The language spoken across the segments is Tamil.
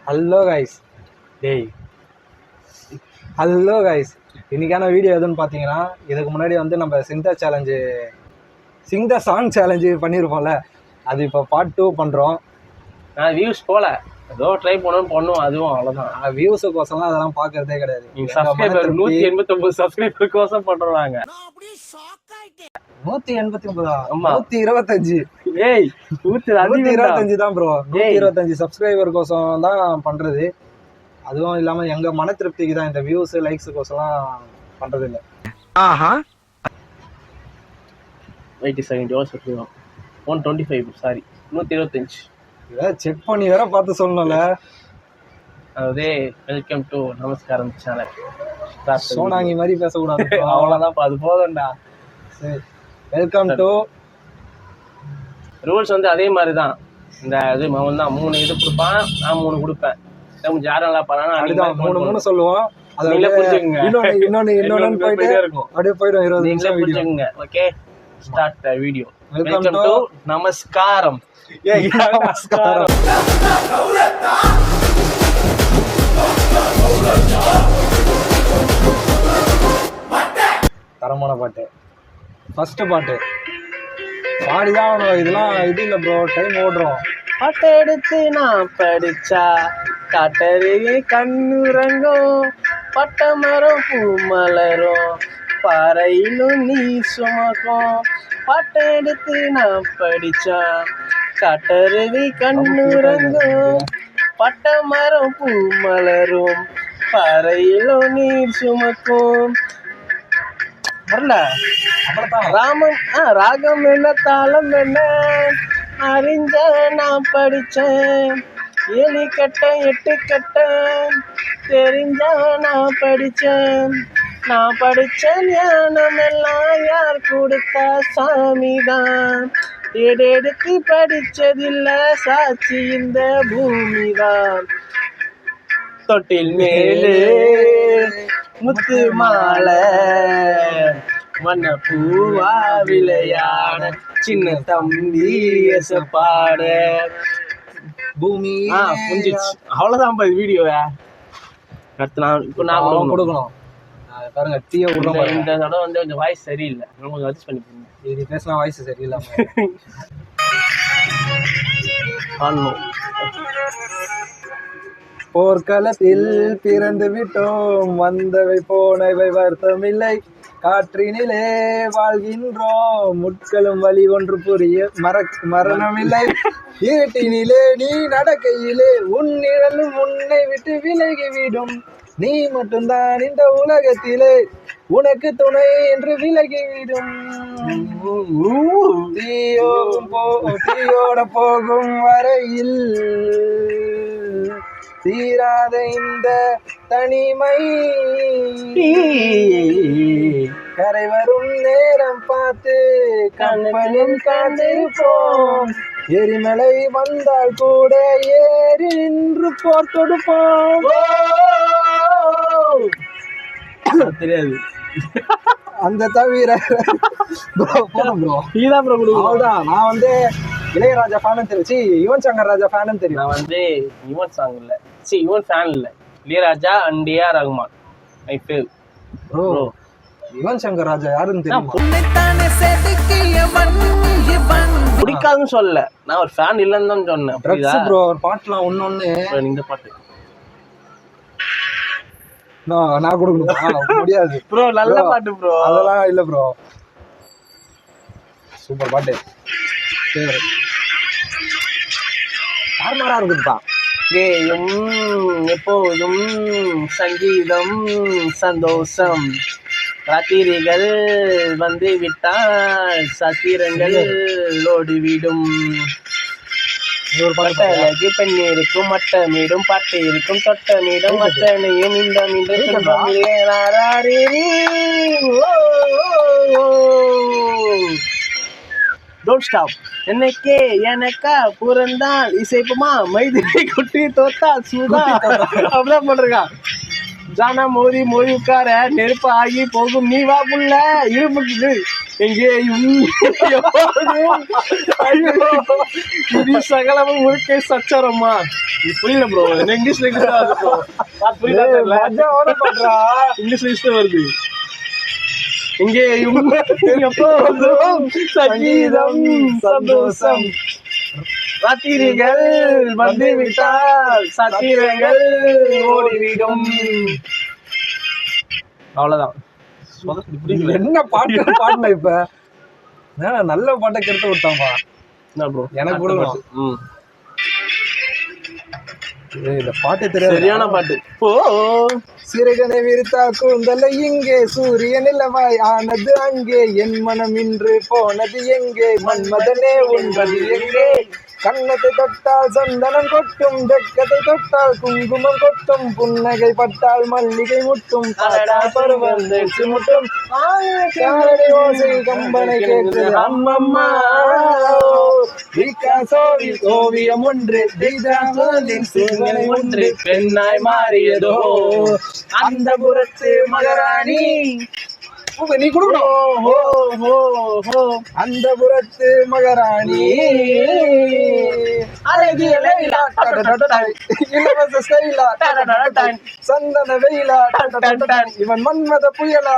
ஹலோ கைஸ் ஹலோ கைஸ் இன்றைக்கான வீடியோ எதுன்னு பார்த்தீங்கன்னா, இதுக்கு முன்னாடி வந்து நம்ம சிங் த சாங் சேலஞ்சு பண்ணியிருப்போம்ல, அது இப்போ பார்ட் 2 பண்ணுறோம். நான் வியூஸ் போல ஏதோ ட்ரை பண்ணுவோம், அதுவும் அவ்வளோதான். வியூஸுக்கோசம்லாம் அதெல்லாம் பார்க்கறதே கிடையாது. சப்ஸ்கிரைபர் 189 சப்ஸ்கிரைபருக்கோசம் பண்ணுறாங்க. 125 ஏய் 125 தான் ப்ரோ. 125 சப்ஸ்கிரைபருக்கோசம் தான் பண்ணுறது. அதுவும் இல்லாமல் எங்கள் மன திருப்திக்கு தான், இந்த வியூஸ் லைக்ஸுக்கோசம்லாம் பண்ணுறது இல்லை. வெயிட் செகண்ட் யோஸ் 125 சாரி 125 இதை செக் பண்ணி வேற பார்த்து சொல்லணும்ல. அதாவது வெல்கம் டு நமஸ்காரம் சேனல். சோனாங்கி மாதிரி பேசக்கூடாது. அவ்வளோதான், அது போதும்டா. சரி, வெல்கம் டு. ரூல்ஸ் வந்து அதே மாதிரி தான். இந்த இது அவன் தான் 3 இது கொடுப்பான், நான் 3 கொடுப்பேன். கொஞ்சம் யாரும் நல்லா பண்ணா அதுதான் 3 சொல்லுவோம். அதை புரிஞ்சுக்கங்க. இன்னொன்னு போயிட்டே இருக்கும், அப்படியே போயிடும் 20 நிமிஷம் புரிஞ்சுக்கங்க. Okay, start the video. Welcome to நமஸ்காரம். நமஸ்காரம். தரமான பாட்டு. ஃபர்ஸ்ட் பாட்டு பாடிதான் இதெல்லாம் இது இல்லை ப்ரோ, டைம் ஓடுறோம். பாட்டை எடுத்து நான் படிச்சா காட்டருவி கண்ணுறங்கும், பட்ட மரம் பூ மலரும், பாறையிலும் நீ சுமக்கும். பாட்டை எடுத்து நான் படிச்சா காட்டருவி கண்ணுறங்கும், பட்ட மரம் பூ மலரும், பாறையிலும் நீர் சுமக்கும். வரல ராமம் ராகம் என்ன தாளம் என்ன அறிஞ்ச நான் படித்தேன். 7 கட்ட 8 கட்ட தெரிஞ்ச நான் படித்தேன். நான் படித்த ஞானம் எல்லாம் யார் கொடுத்தா? சாமிதான். எடுத்து படித்ததில்ல, சாட்சி இந்த பூமிதான். தொட்டில் மேலே முத்து மாலை மன்ன பூவா விளையாட, சின்ன தம்பி பாட பூமி புரிஞ்சிச்சு. அவ்வளோதான் வீடியோவை. அடுத்து நான் கொடுக்கணும் பாருங்க. டீயை விடுறோம். இந்த தடவை வந்து கொஞ்சம் வாய்ஸ் சரியில்லை, கொஞ்சம் அட்ஜஸ்ட் பண்ணிக்கோங்க. இது பேசினா வாய்ஸ் சரியில்லை. போர்க்களத்தில் பிறந்து விட்டோம், வந்தவை போனவை வருத்தமில்லை, காற்றினிலே வாழ்கின்றோம், முட்களும் வழி ஒன்று புரிய மரணமில்லை. இருட்டினிலே நீ நடக்கையிலே உன் நிழலும் உன்னை விட்டு விலகிவிடும், நீ மட்டும்தான் இந்த உலகத்திலே உனக்கு துணை என்று விலகிவிடும். தீயோட போகும் வரையில் தீராத இந்த தனிமை, கரை வரும் நேரம் பார்த்து கண்களில் காத்திருப்போம், எரிமலை வந்தால் கூட ஏறி நின்று போர் கொடுப்போம். தெரியாது அந்த தவிர அவ்வளோதான். நான் வந்து இளையராஜா ஃபேனும் தெரியும், யுவன் சங்கர் ராஜா ஃபேனும் தெரியும். நான் வந்து யுவன் சாங் இல்லை, யுவன் ஃபேன் இல்லை, Ilaiyaraaja and AR Rahman my fav. Bro Yuvan Shankar Raja யாருன்னு தெரியும்? பிடிக்காதுன்னு சொல்லல, நான் ஒரு ஃபேன் இல்லைன்னு தான் சொன்னேன். ப்ரோ ஒரு பாட்டுலாம் ஒன்னொன்னு. இந்த பாட்டு நான் கொடுக்கணும் முடியாது ப்ரோ. நல்ல பாட்டு ப்ரோ, அதெல்லாம் இல்லை ப்ரோ. சூப்பர் பாட்டு. சரி, தார்மாரா இருக்குதுப்பா. கேயும் எப்போதும் சங்கீதம் சந்தோஷம், ராத்திரிகள் வந்து விட்டால் சத்திரங்கள் ஓடிவிடும். பட்டழகு பெண்ணீருக்கும் மட்டமீடும் பாட்டு இருக்கும் தொட்டமீடும் மட்டனையும் இந்த டோன்ட் ஸ்டாப். என்னைக்கே எனக்கா புறந்தால் இசைப்புமா மைதிரி குட்டி தோத்தா சூதா அப்படிதான் பண்றா. ஜானா மோதி மோதி உட்கார நெருப்பு ஆகி போகும், நீ வா புள்ள இருமுக்கு எங்கேயும் எப்போதும் ஐயோ இது சகலமும் முழுக்கே சச்சரமா இது புரியல ப்ரோ இங்கிலீஷ்ல ப்ரோ புரியல இங்கிலீஷ்ல வருது எங்கேயும் எப்போதும் சங்கீதம் சந்தோஷம் ராத்திரிகள் வந்து விட்டால் சத்திரங்கள் ஓடிவிடும். அவ்வளவுதான். என்ன பாட்டு பாடல இப்ப நல்ல பாட்டை கெடுத்து விட்டான்பா. என்ன ப்ரோ எனக்கு கூட இந்த பாட்டு தெரியாது. சரியான பாட்டு. ஓ சிறகனை விரித்தா கூந்தலை இங்கே சூரியன் நிலவாய் ஆனது அங்கே என் மனம் இன்று போனது எங்கே மன்மதனே உண்பது எங்கே கண்ணத்தை தொட்டால் சந்தனம் கொட்டும் வெக்கத்தை தொட்டால் குங்குமம் கொட்டும் புன்னகை பட்டால் மல்லிகை முட்டும் பருவம் முட்டும் ஓசை கம்பனை கேட்குது அம்மம்மா ஓவியம் ஒன்று ஒன்று பெண்ணாய் மாறியதோ அந்த புறத்து மகாராணி நீ கொடுக்கணும். அந்த புறத்து மகாராணி இலவச ஸ்டைலா சந்தன வெயிலா இவன் மன்மத புயலா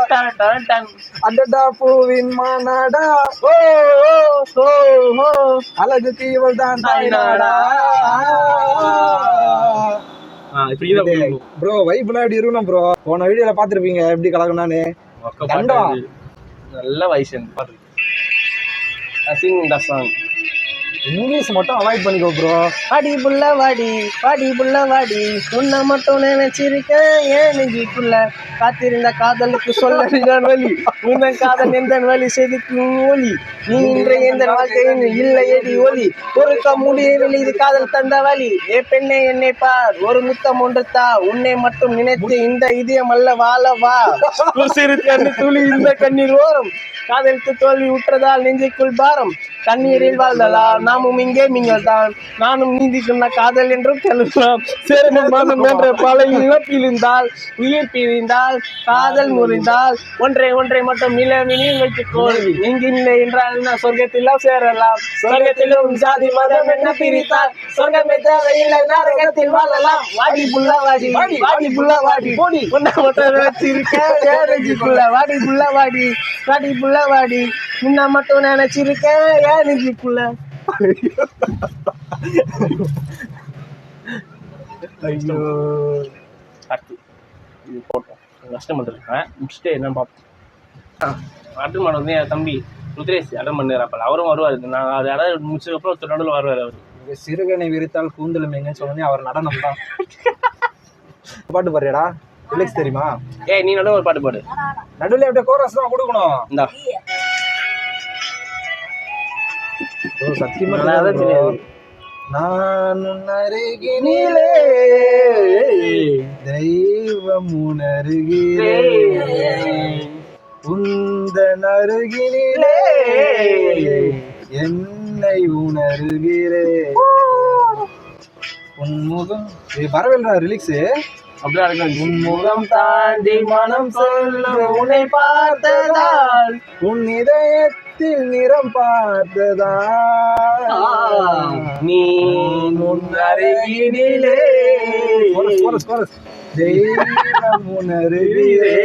அடடா பூவின் மாநாடா அழகு தீவல் தான் தாய்நாடா. ப்ரோ வைப்லாம் எப்படி இருக்கணும் ப்ரோ? போன வீடியோல பாத்துருப்பீங்க எப்படி கலக்கணும்னு. நல்ல வயசு இங்கிலீஷ் மட்டும் அவாய்ட் பண்ணிக்கோ ப்ரோ. வாடி புள்ள வாடி வாடி புள்ள வாடி உன்னை மட்டும் நினைச்சிருக்கேன் ஏன் நெஞ்சுக்குள்ள காத்திருந்த காதலுக்கு சொல்ல வழி உன் காதல் எந்த வழி செதுக்கு ஒலி நீ இன்றைய எந்த வாழ்க்கையின் இல்லை எடி ஒலி பொறுக்க முடியவில்லை இது காதல் தந்த வழி ஏ பெண்ணே என்னை பார் ஒரு முத்தம் ஒன்று தா உன்னை மட்டும் நினைத்து இந்த இதயம் அல்ல வாழவா சிறு கண்ணு துளி இந்த கண்ணீர் ஓரம் காதலுக்கு தோல்வி உற்றதால் நெஞ்சுக்குள் பாரம் கண்ணீரில் வாழ்ந்ததா நாமும் இங்கே நீங்கள் தான் நானும் நீந்தி சொன்ன காதல் என்றும் சொல்லலாம் சேரணும் மனம் என்ற பல இழப்பில் இருந்தால் உயிர் பிரிந்தால் காதல் முறிந்தால் ஒன்றை மட்டும் நிலவினில் வைத்து கோல்வி எங்கில்லை என்றால் நான் சொர்க்கத்திலோ சேரலாம் சொர்க்கத்திலும் ஜாதி மதம் என்ன பிரித்தால் சொர்க்கமே தேவையில்லை நரகத்தில் வாழலாம் வாடி புள்ள வாடி வாடி புள்ள வாடி போடி ஒன்றை மட்டும் வச்சிருக்கேன் நெஞ்சுக்குள்ள வாடி புள்ள வாடி வாடி புள்ள வாடி முன்ன மட்டும் நினைச்சிருக்கேன் ஏன் நெஞ்சுக்குள்ள. ஐயோ இது போட்டோம் கஷ்டம் பண்ணிருக்கேன் முடிச்சுட்டு என்ன பார்ப்போம். அட்டன் பண்ண வந்து என் தம்பி ருத்ரேஷ் அட்டன் பண்ணுறாப்பல அவரும் வருவார். நான் அது அதாவது முடிச்சதுக்கப்புறம் நடுவில் வருவார். அவர் சிறுகனை விரித்தால் கூந்தலும் எங்கன்னு சொன்னே அவர் நடனம் தான். பாட்டு பாடுறியடா ரிலாக்ஸ் தெரியுமா? ஏய் நீ நடுவில் ஒரு பாட்டு பாடு. நடுவில் அப்படியே கோரஸ் தான் கொடுக்கணும். இந்தா சத்தியமா தெரியாது. நான் அருகினிலே தெய்வம் உணர்கிறே உந்தன் அருகினிலே என்னை உணர்கிறே உன்முகம் பரவாயில்ல ரிலிக்ஸ் அப்படியே இருக்கு. உன்முகம் தாண்டி மனம் சொல்ல உன்னை பார்த்ததால் உன் இதயத்தில் நிறம் பார்த்ததால் நீ அருகினிலே தெய்வம் உணர்கிறே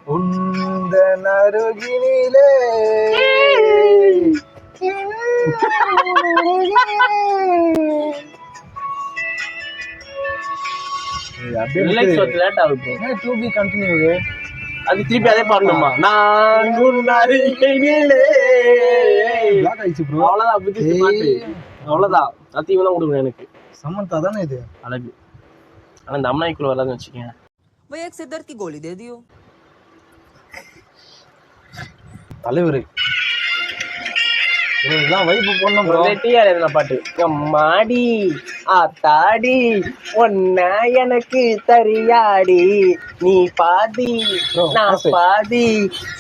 உந்தன் அருகினிலே அது திருப்பி அதே பாடணுமா? நான் அவ்வளவுதான் சத்தியமா தான் கொடுக்கணும் எனக்கு. சமந்தா தானே இது அழகு. ஆனா இந்த அம்மாய்க்குள்ள வராதுன்னு வச்சுக்கேன். தலைவர் இதெல்லாம் வைப்பு போடணும் ப்ரோ. டிஆர் எதுனா பாட்டு எம்மாடி ஆத்தாடி ஒன்ன எனக்கு தரியாடி நீ பாதி நான் பாதி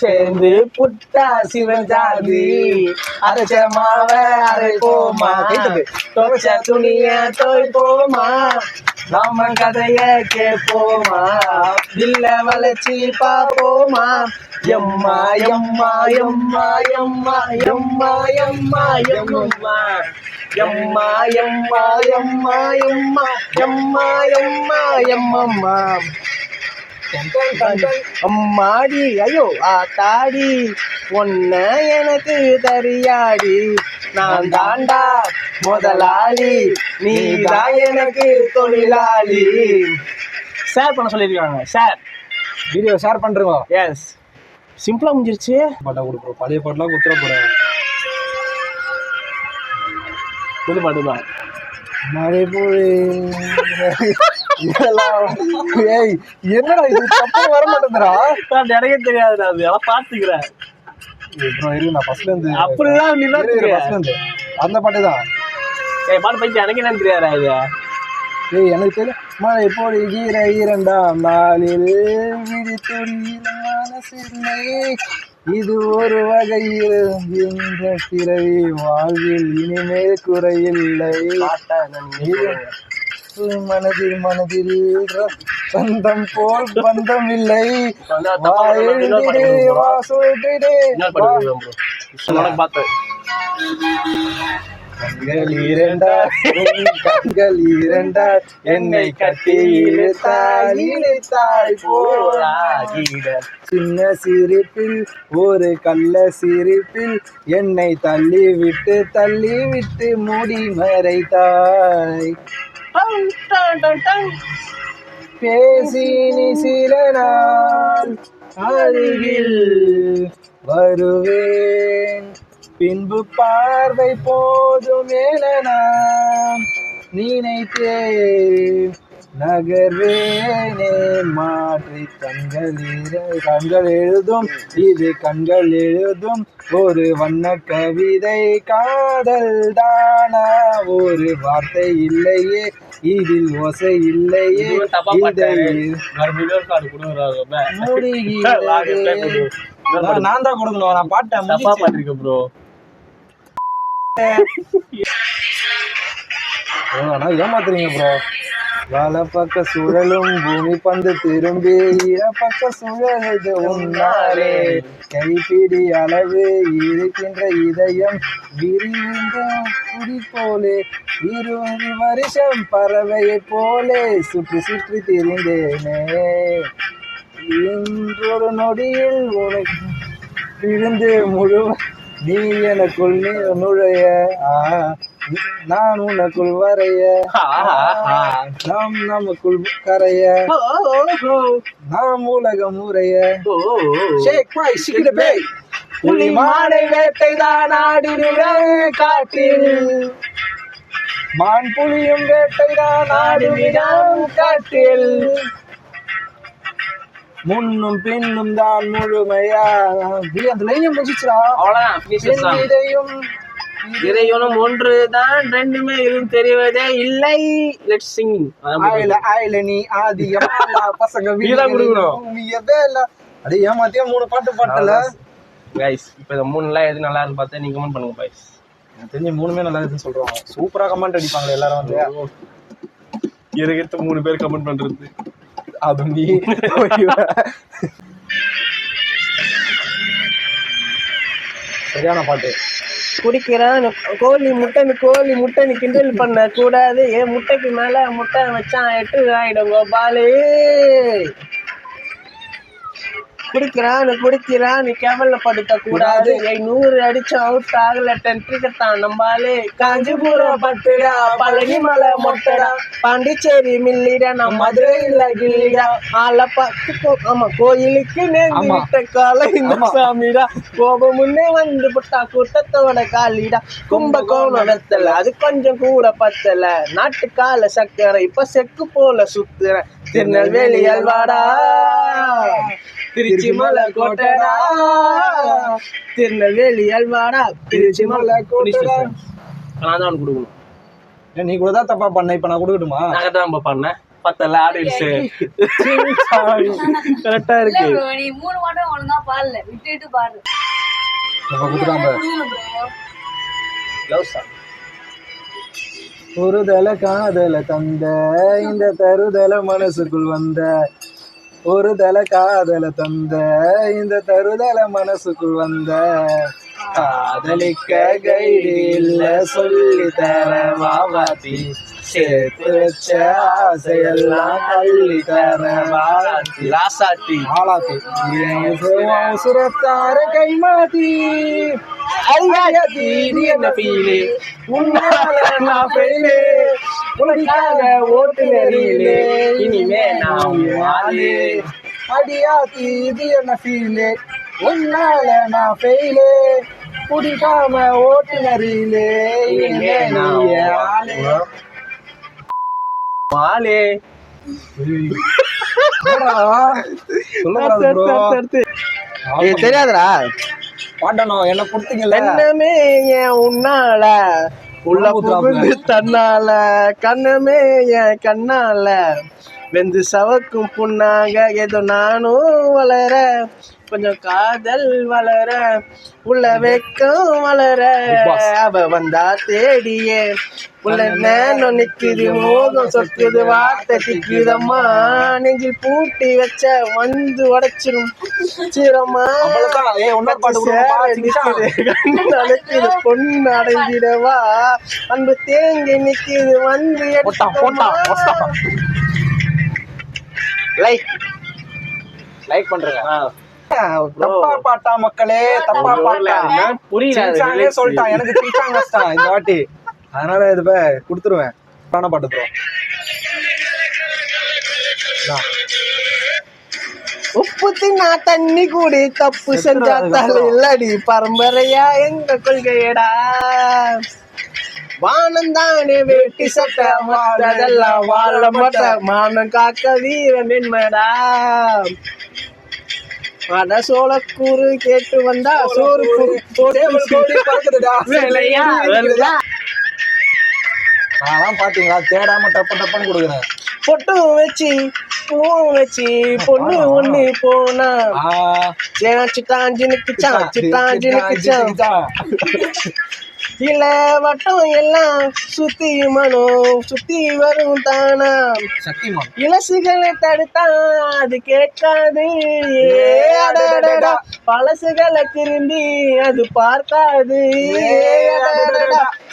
சேர்ந்து புட்டா சிவஞ்சாதி அரைச்ச மாவ அரைப்போமா துவைச்ச துணிய துவைப்போமா நம்ம கதைய கேட்போமா இல்ல வளைச்சி பாப்போமா எம்மா எம்மா எம்மா எம்மா எம்மா எம்மா எம்மா எம்மா எம்மா எம்மா எம்மா எம்மா எம்மா எம்மம்மா அம்மாடி ஐயோ ஆத்தாடி ஒன்ன எனக்கு தரியாடி நான் தாண்டா முதலாளி நீதான் எனக்கு தொழிலாளி. ஷேர் பண்ண சொல்லியிருக்காங்க. ஷேர் வீடியோ ஷேர் பண்றீங்க. எஸ் சிம்பிளா முடிஞ்சிருச்சு. பாட்டா கொடுப்போம். பழைய பாட்டுலாம் குத்துற போறேன். புது பாட்டு தான். மழை போய் ஏய் என்னடா இது தப்பு வர மாட்டேங்குதுடா. எனக்கே தெரியாதுடா. அது எல்லாம் பாத்துக்கிறேன். ப்ரோ இருக்கு நான் ஃபர்ஸ்ட்ல இருந்து அப்படிதான் நீ ஃபர்ஸ்ட்ல இருந்து அந்த பாட்டு தான். ஏய் பாட்டு பத்தி எனக்கு என்ன தெரியாதா இது? ஏய் எனக்கு தெரியும். மழை பொழிகிற 2ஆம் நாளில் விழித்துடியிலான சிறுமை இது ஒரு வகையில் இந்த பிறவி வாழ்வில் இனிமேல் குறையில்லை. மனதில் மனதில் சொந்தம் போல் பந்தம் இல்லை. கண்கள் இரண்டா என்னை கட்டி இழுத்தாய் போராகிட சின்ன சிரிப்பில் ஒரு கள்ள சிரிப்பில் என்னை தள்ளி விட்டு மூடி மறைத்தாய். பேசி நீ சில நாள் அருகில் வருவேன் பின்பு பார்வை போதும் என நான் நினைத்தேன் நகர்வேனே மாற்றி கண்கள் எழுதும் இது கண்கள் எழுதும் ஒரு வண்ண கவிதை காதல் தானா ஒரு வார்த்தை இல்லையே இதில் ஓசை இல்லையே நான் தான் கொடுக்கணும். நான் பாட்டேன் தப்பா பாட்டிருக்கேன் ப்ரோ. ஏமாத்துறீங்க ப்ரோ. வல பக்க சுழலும் பூமி பந்து திரும்பி பக்க சுழலுது உன்னாலே கைப்பிடி அளவு இருக்கின்ற இதயம் விரிந்த குடி போலே 20 வருஷம் பறவையை போலே சுற்றி திரிந்தேனே இன்றொரு நொடியில் உனக்கு விழுந்து நீ எனக்குள் நுழைய நான் உனக்குள் வரைய நாம் நமக்குள் கரைய நாம் உலகம் உரைய புலி மானை வேட்டைதான் ஆடிவிடும் காட்டில் மான் புலியும் வேட்டைதான் ஆடிவிடும் காட்டில் முன்னும் பின்னும் தான் முழுமையா அந்த லையும் முடிச்சுடா. அவ்வளவுதான். இதையும் ஒன்றுதான் ரெண்டுமே எதுவும் தெரிவதே இல்லை. லெட்ஸ் சிங். ஆயில நீ ஆதியமாலா பசங்க வீரா குடுக்கணும். அடே ஏமாத்தியா 3 பாட்டு பாட்டல गाइस. இப்போ இந்த 3ல எது நல்லா இருக்கு பார்த்தா நீங்க கமெண்ட் பண்ணுங்க गाइस. எனக்கு தெரிஞ்ச 3மே நல்லா இருக்குன்னு சொல்றாங்க. சூப்பரா கமெண்ட் அடிப்பாங்க எல்லாரும் வந்து. எனக்கு 3 பேர் கமெண்ட் பண்றது அது நீ சரியான பாட்டு. குடிக்கிறான் கோழி முட்டைன்னு கிண்டல் பண்ண கூடாது. ஏன் முட்டைக்கு மேல முட்டை வச்சான் 8 ஆயிடும் கோபாலு. குடிக்கிறான்னு கேவலப்படுத்த கூடாது. 100 அடிச்சும் அவுட் ஆகல 10 கிரிக்கெட் தான் நம்பாலே. காஞ்சிபுரம் பட்டுடா பழனி மலை மொட்டடா பாண்டிச்சேரி மில்லிடா நம்ம மதுரையில் கில்லிடா ஆமா கோயிலுக்கு நேர்ந்து கால இந்த சாமிடா கோபம் முன்னே வந்து புட்டா கூட்டத்தோட காலிடா கும்பகோணத்துல அது கொஞ்சம் கூட பத்தல நாட்டுக்கால சக்கரை இப்ப செக்கு போல சுத்துற திருநெல்வேலி அல்வாடா திருச்சி மலை கோட்டடா, திருநெல்வேலி அல்வாடா, திருச்சி மலை கோட்டடா. நான் தான் கொடுக்கணும். நீ கூட தான் தப்பா பண்ண, இப்ப நான் கொடுக்கட்டுமா? நாங்க தான் நம்ம பண்ணேன். பத்தல ஆடியன்ஸ் கரெக்டா இருக்கு. நீ 3 மாட்டம் ஒழுங்கா பாடல, விட்டுட்டு பாடு. நம்ம கொடுக்காம லவ் சாங். ஒரு தல காதல தந்த இந்த தருதல மனசுக்குள் வந்த, ஒரு தல காதல தந்த இந்த தருதல மனசுக்குள் வந்த, காதலிக்க கைடு இல்ல சொல்லி தர வாவாத்தி, சேர்த்து வச்ச ஆசையெல்லாம் தள்ளி தர வாவாத்தி, ராசாத்தி ஆளாத்தி சுரத்தார கை மாத்தி என்ன ஃபீலு, உன்னால நான் ஃபெயிலு, உனக்காக ஓட்டு நெறியிலே, இனிமே நான் வாழு. அடியாத்தி இது என்ன ஃபீலு, உன்னால நான் ஃபெயிலு, குடிக்காம ஓட்டு நெறியிலே, இனிமே நான் ஆளு. வாழே. தெரியாதுடா பாட்டணும் என்ன கொடுத்தீங்கல்ல. கண்ணமே ஏன் உன்னால உள்ள புகுந்து தன்னால, கண்ணமே என் கண்ணால வெந்து சவக்கும் புண்ணாக ஏதோ நானும் வளர, கொஞ்சம் காதல் வளர, உள்ள வெக்கம் வளர, அவ வந்தா தேடியே உள்ள நேரம் நிக்குது, மோகம் சொக்குது, வார்த்தை திக்குதம்மா, நெஞ்சில் பூட்டி வச்ச வந்து உடைச்சிரும் சீரம்மா, நடக்குது பொண்ணு அடைஞ்சிடவா, அன்பு தேங்கி நிக்குது வந்து லைக் பண்றேன். தப்பா பாட்டா மக்களே, தப்பா பாட்டா புரியல சொல்லிட்டான். எனக்கு சிரிச்சாங்க கஷ்டம் இந்த வாட்டி, அதனால இது கொடுத்துருவேன். பாட்டு தருவோம். உப்பு தின்னா தண்ணி கூடி தப்பு செஞ்சா தலை இல்லடி, பரம்பரையா எங்க கொள்கையடா, வானம் தானே வேட்டி சட்ட மற்றதெல்லாம் வாழ மாட்ட, மானம் காக்க வீரன் வெண்மடா, அட சோளக்கூறு கேட்டு வந்தா சோறு வேலையா வருதா. நான் பாத்தீங்களா தேடாம டப்ப டப்பன்னு கொடுக்குறேன். பொட்டும் வச்சு பூவும் வச்சு பொண்ணு ஒண்ணு போனா, இல்ல வட்டம் எல்லாம் சுத்தி மனம் சுத்தி வரும் தானா, சக்திமான் இலசுகளை தடுத்தா அது கேட்காது, பழசுகளை திரும்பி அது பார்க்காது,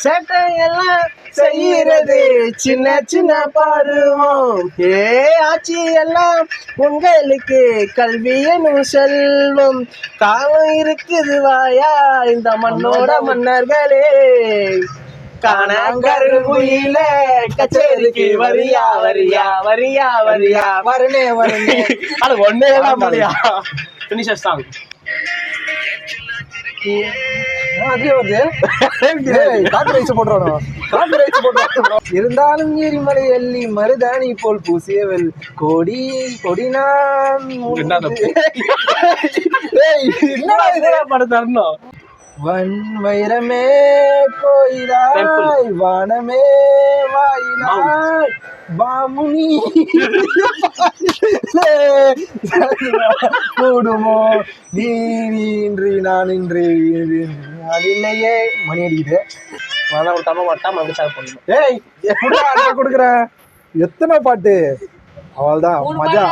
சேட்டை எல்லாம் செய்யறது சின்ன சின்ன பாடுவோம், ஆட்சி எல்லாம் உங்களுக்கு கல்வி எனும் செல்வம், காலம் இருக்குது வாயா இந்த மண்ணோட மன்னர்களே, காணாங்கருங்குயில கச்சேரிக்கு வரியா வரியா வரியா வரியா வரனே வரனே. அது ஒன்னே தான் முடியா. ஃபினிஷர் சாங் இருந்தாலும் எரிமலை அள்ளி மருதாணி போல் பூசியவள் கோடி கொடி நான் தரணும். வன் வைரமே கோயிலாய் வானமே வாயிலாய் பாமுனி கூடுமோ நீ இன்றி நான் இன்றி அது இல்லையே. மணி அடிக்குது. ஏய் கொடுக்குறேன். எத்தனை பாட்டு அவள்தான் மஜா.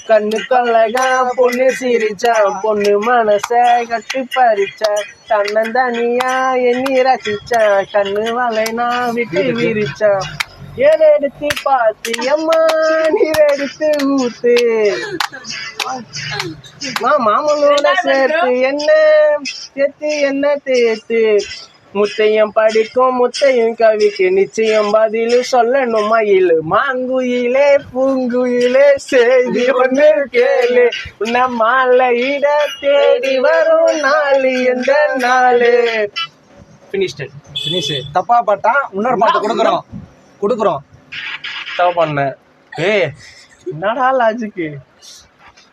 கண்ணு கொள்ளகா பொண்ணு சிரிச்சா, பொண்ணு மனச கட்டு பறிச்சா, தன்னந்தனியா எண்ணி ரசிச்சா, கண்ணு வளைனா விட்டு விரிச்சா, எடுத்து பாத்தியம்மா நீர் எடுத்து ஊத்து, மாமனோட சேர்த்து என்ன சேர்த்து என்ன தேத்து, முத்தையும் படிக்கும் முத்தையும் கவிக்கு நிச்சயம் பதில் சொல்லணும் மயிலு, மாங்குயிலே பூங்குயிலே செய்தி ஒன்று கேளு, உன்ன மாலையிட தேடி வரும் நாள் எந்த நாளு. ஃபினிஷ்டு. தப்பா பாட்டா இன்னொரு பாட்டு கொடுக்குறோம். தப்பா பண்ண. என்னடா லாஜிக்கு.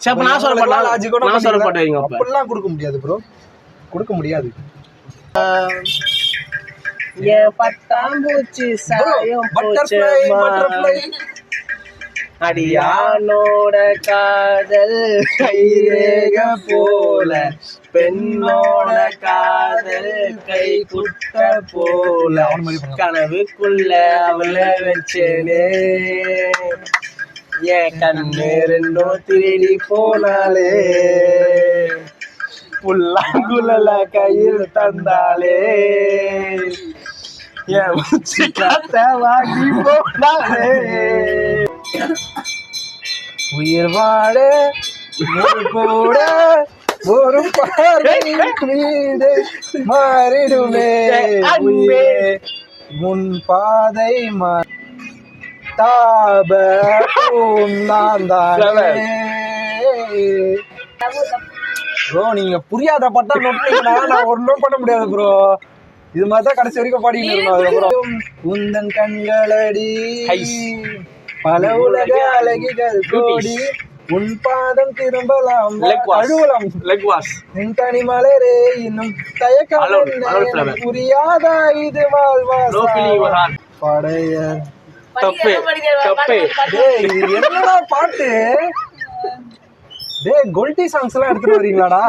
சரி அப்ப நான் சொல்ல பாட்டு வைங்க அப்ப. அப்படிலாம் கொடுக்க முடியாது ப்ரோ, கொடுக்க முடியாது. என் பட்டாம்பூச்சி சாயம் பட்டர்ஃப்ளை அடியானோட காதல் கைரேக போல, பெண்ணோட காதல் கை குட்ட போல, கனவுக்குள்ள அவள வச்சேனே, என் கண்ணு ரெண்டும் திருடி போனாலே, புல்லாங்குழல கையில் தந்தாலே, என் உச்சி காத்த வாங்கி போனாலே. உயிர் வாழ கூட ஒரு பார்வை மீது மாறிடுமே உயிரே, உன் பாதை தாப நான் தானே. ப்ரோ நீங்க புரியாத பட்டா நோட்டீங்கன்னா நான் ஒன்றும் பண்ண முடியாது ப்ரோ. இது மாதிரிதான் கடைசி வரைக்கும் பாடிட்டு இருக்கணும். அதுக்கப்புறம் உந்தன் கண்களடி பல உலக அழகிகள் கோடி, உன் பாதம் திரும்பலாம் அழுவலாம் என் தனி மலரே இன்னும் தயக்கம் புரியாதா இது வாழ்வா படைய. என்னடா பாட்டு டே, கோல்டி சாங்ஸ் எல்லாம் எடுத்துட்டு வரீங்களாடா?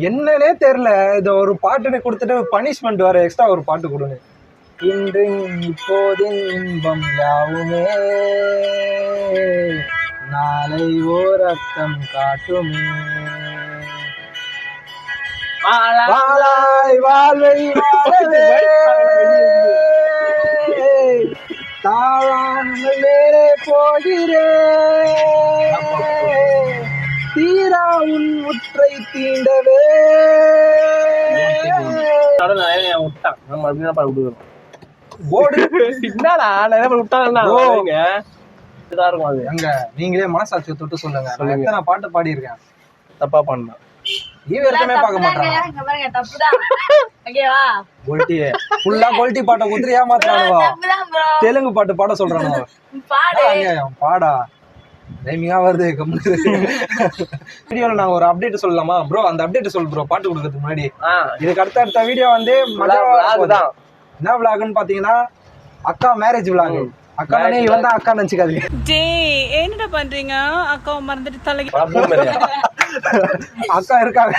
என்னன்னே தெரியல. இத ஒரு பாட்டுன்னு கொடுத்துட்டு பனிஷ்மெண்ட் வேற எக்ஸ்ட்ரா ஒரு பாட்டு கொடுங்க. இன்று இப்போதின் இன்பம் யாவுமே நாளை ஓர் அர்த்தம் காட்டுமே, வாழாய் வாழ்வை வாழவே தாழாமல் மேலே போகிறேன், தீரா உன் முற்றை தீண்டவே. நீங்களே மனசாட்சியை தொட்டு சொல்லுங்க. எத்தனை பாட்டு பாடி இருக்கேன், தப்பா பண்ண ஈவருக்குமே பார்க்க மாட்டாங்க. கோல்டியே ஃபுல்லா கோல்டி பாட்டை குத்துரு ஏமாத்துறானுவா. தெலுங்கு பாட்டு பாட சொல்றானுவா. பாடா டைமிங்கா வருது. வீடியோல நாங்க ஒரு அப்டேட் சொல்லலாமா ப்ரோ? அந்த அப்டேட் சொல்லு ப்ரோ, பாட்டு கொடுக்கறதுக்கு முன்னாடி. இதுக்கு அடுத்த வீடியோ வந்து என்ன விளாக்னு பாத்தீங்கன்னா அக்கா மேரேஜ் விளாக். அக்கா இவன் தான் அக்கா நினைச்சுக்காது. என்னடா பண்றீங்க? அக்காவை மறந்துட்டு தலைக்கு அக்கா இருக்காங்க.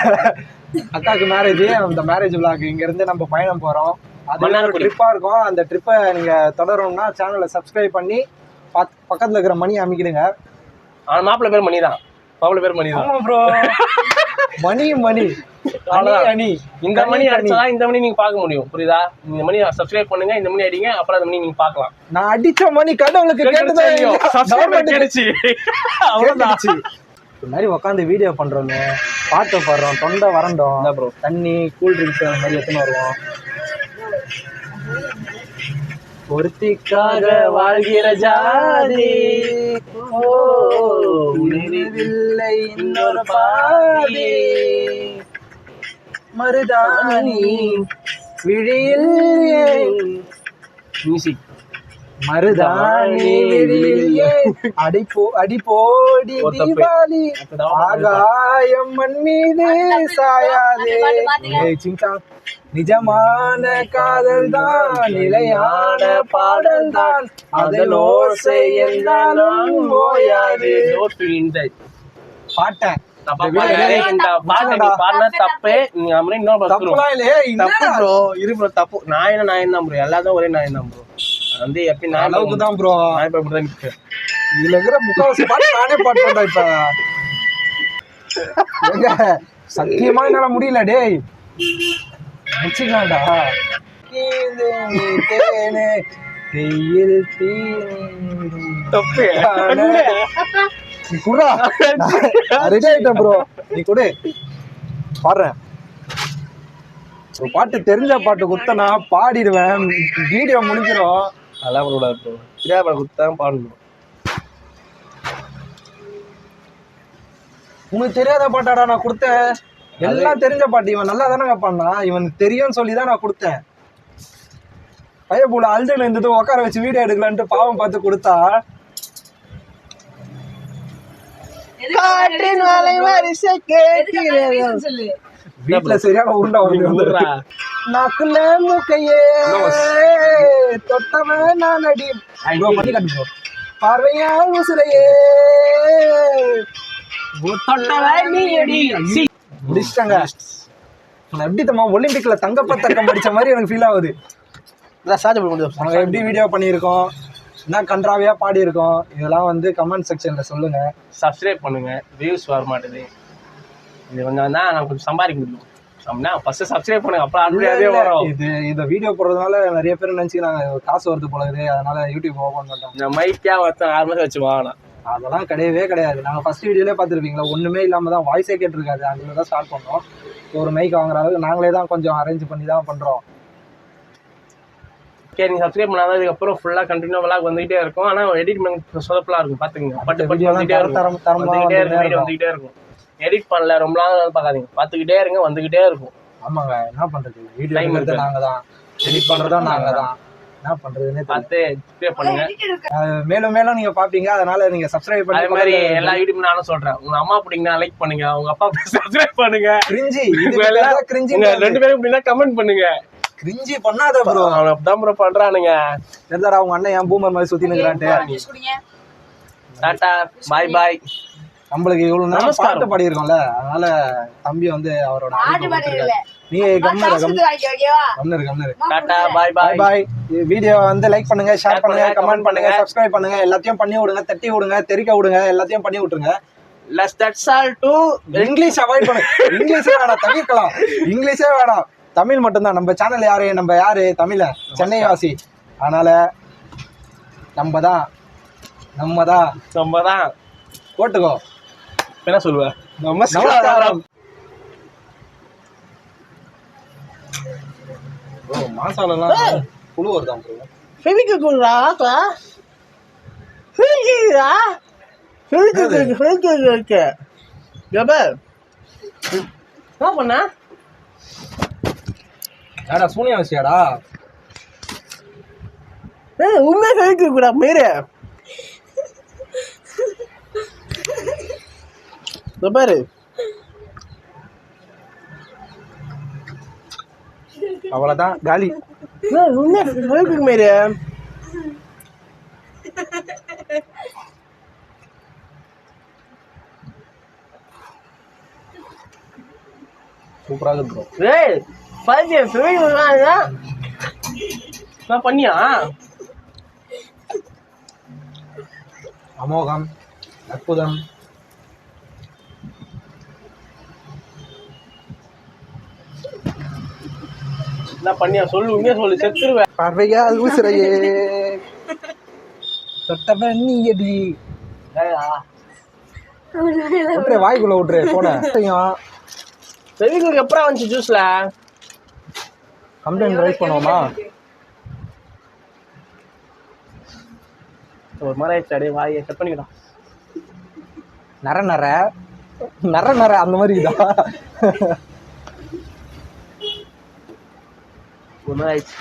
அக்காவுக்கு மேரேஜ். அந்த மேரேஜ் விளாக் இங்க இருந்து நம்ம பயணம் போறோம். அது ட்ரிப்பா இருக்கும். அந்த ட்ரிப்பை நீங்க தொடரணும்னா சேனலை சப்ஸ்கிரைப் பண்ணி பக்கத்துல இருக்கிற மணி அமைக்கிடுங்க. மாப்பிள்ளை பேர் மணி தான். மாப்பிள்ளை பேர் மணி தான். ஆமா ப்ரோ, மணி அணி. இந்த மணி அடிச்சா இந்த மணி நீங்க பார்க்க முடியும். புரியுதா? இந்த மணி சப்ஸ்கிரைப் பண்ணுங்க, இந்த மணி அடிங்க, அப்புறம் அந்த மணி நீங்க பார்க்கலாம். நான் அடிச்ச மணி கடவுளுக்கு கேட்டுச்சு. மாதிரி உட்காந்து வீடியோ பண்றோம், பாட்டு பாடுறோம், தொண்டை வறண்டோம், தண்ணி கூல் ட்ரிங்க்ஸ் அந்த மாதிரி எடுத்துன்னு வருவோம். ஒருத்திக்காக வாழ்கிற ஜாதி நினைவில்லை இன்னொரு பாதி, மருதாணி விழியில் மியூசிக் மருதாணி அடிப்போடி தீபாவளி ஆகாயம் மண் மீது சாயாதே. நிஜமான காதல் தான் நிலையான பாடல் தான், அதில் ஓசை என்றாலும் ஓயாது. பாட்டேன் தப்பு. நாயன் தான் ப்ரோ, எல்லாரும் ஒரே நாயன் தான் ப்ரோ. வந்து எப்படி அளவுக்கு தான் ப்ரோ. இதுல இருக்கிற முக்காவாசி பாட்டு நானே பாட்டுடா. இப்ப எங்க சத்தியமா என்னால முடியல டேய். வச்சுக்கலாம்டா. ப்ரோ நீ கூட பாடுறேன். ஒரு பாட்டு தெரிஞ்ச பாட்டு குத்தனா பாடிடுவேன், வீடியோ முடிஞ்சிடும். அதெல்லாம் கூடாது ப்ரோ. தெரியாத பாட்டு குத்தான் பாடணும். உனக்கு தெரியாத பாட்டாடா நான் கொடுத்தேன். எல்லாம் தெரிஞ்ச பாட்டு. இவன் நல்லா தானே பண்ணா, இவன் தெரியும்னு சொல்லிதான் நான் கொடுத்தேன். பையபுல அல்ஜல் இருந்தது உட்கார வச்சு வீடியோ எடுக்கலான்ட்டு பாவம் பார்த்து கொடுத்தா காற்றின் மலை வரிசை கேட்கிறது. வீட்டுல சரியான உருண்டா வந்து நாக்குல மூக்கையே தொட்டவன் நான் அடி பண்ணி காட்டுறோம் பார்வையா உசுரையே முடிச்சிட்டாங்க. எப்படி தம்மா ஒலிம்பிக்ல தங்கப்பதக்கம் அடிச்ச மாதிரி எனக்கு ஃபீல் ஆகுது. நாங்க எப்படி வீடியோ பண்ணியிருக்கோம், என்ன கன்றாவியா பாடி இருக்கோம், இதெல்லாம் வந்து கமெண்ட் செக்ஷன்ல சொல்லுங்க. சப்ஸ்கிரைப் பண்ணுங்க. வியூஸ் வர மாட்டேது. இது கொஞ்சம் தான் நான் கொஞ்சம் சம்பாதிக்க முடியும். ஃபர்ஸ்ட் சப்ஸ்கிரைப் பண்ணுங்க, அப்புறம் அப்படியே வரும். இந்த வீடியோ போடுறதுனால நிறைய பேர் நினைச்சுக்கிறாங்க காசு வருது போல இருக்குது, அதனால யூடியூப் ஓபன் பண்ணிட்டோம். இந்த மைக்கா ஒருத்தன் 6 மாசம் வச்சு வாங்கலாம். அதெல்லாம் கிடையவே கிடையாது. நாங்க ஃபர்ஸ்ட் வீடியோலே பார்த்துருப்பீங்களா, ஒண்ணுமே இல்லாம தான் வாய்ஸே கேட்டிருக்காது, அதுல தான் ஸ்டார்ட் பண்ணோம். ஒரு மைக் வாங்குற அளவுக்கு நாங்களே தான் கொஞ்சம் அரேஞ்ச் பண்ணி தான் பண்றோம். ஓகே, நீங்க சப்ஸ்கிரைப் பண்ணாதான் இதுக்கப்புறம் ஃபுல்லா கண்டினியூ விளாக் வந்துகிட்டே இருக்கும். ஆனா எடிட் சொதப்பலா இருக்கும், பாத்துக்கங்க. பட்டு பட்டு வந்துகிட்டே இருக்கும். எடிட் பண்ணல ரொம்ப நாள் பார்க்காதீங்க, பார்த்துக்கிட்டே இருங்க, வந்துகிட்டே இருக்கும். ஆமாங்க, என்ன பண்றது, வீடியோ நாங்க தான் எடிட் பண்றதும் நாங்க தான், என்ன பண்றதுன்னு பார்த்து சப்ஸ்கிரைப் பண்ணுங்க. மேலும் மேலும் நீங்க பாப்பீங்க, அதனால நீங்க சப்ஸ்கிரைப் பண்ணி. அதே மாதிரி எல்லா யூடியூப் நானும் சொல்றேன், உங்க அம்மா பிடிங்கன்னா லைக் பண்ணுங்க, உங்க அப்பா சப்ஸ்கிரைப் பண்ணுங்க. கிரிஞ்சி கிரிஞ்சி ரெண்டு பேரும் அப்படின்னா கமெண்ட் பண்ணுங்க. கிரிஞ்சி பண்ணாத ப்ரோ, அப்படிதான் ப்ரோ பண்றானுங்க. தெரியாதா அவங்க அண்ணன் என் பூமர் மாதிரி சுத்தி நிக்கிறான்ட்டு. Tata bye by. நம்மளுக்கு இவ்வளவு நேரம் பாட்டு பாடி இருக்கோம்ல, அதனால தம்பி வந்து அவரோட நீ tata bye bye bye. Video வந்து லைக் பண்ணுங்க, ஷேர் பண்ணுங்க, கமெண்ட் பண்ணுங்க, சப்ஸ்கிரைப் பண்ணுங்க, எல்லாத்தையும் பண்ணி விடுங்க, தட்டி விடுங்க, தெரிக்க விடுங்க, எல்லாத்தையும் பண்ணி விட்டுருங்க. That's all to English avoid பண்ணுங்க. இங்கிலீஷே வேணாம், தவிர்க்கலாம். இங்கிலீஷே வேணாம், தமிழ் மட்டும்தான். நம்ம சேனல் யாரு, நம்ம யாரு, தமிழ சென்னை வாசி, அதனால நம்ம தான் போட்டுக்கோ. என்ன சொல்லுவ? நமஸ்காரம். மாசாலெல்லாம் புழு வருதான் ப்ரோ. ஃபெவிகுல்ரா ஆக்கா. ஃபெவிகுல். கபர். என்ன பண்ணா? யாடா சூனியா வச்சியாடா? உண்மை ஃபெவிகுல் கூட மேரே. பாரு, அவ்வளவுதான் காலி. மேரே சூப்பராக ப்ரோ. ஏய் பண்ணியா? அமோகம், அற்புதம். என்ன பண்ணியா சொல்லு, உண்மையா சொல்லு, செத்துருவேன். பார்வையா ஊசுரையே தொட்டவன் நீ எடி. விட்டுரு, வாய்க்குள்ள விட்டுரு போன. ஃபெவிகுல் எப்பறம் வந்துச்சு ஜூஸ்ல? கம்ப்ளைண்ட் ரைஸ் பண்ணுவோமா? ஒரு மாதிரி ஆயிடுச்சு, அப்படியே வாயை செட் பண்ணிக்கலாம். நர அந்த மாதிரி இதா ஒரு மாதிரி ஆயிடுச்சு.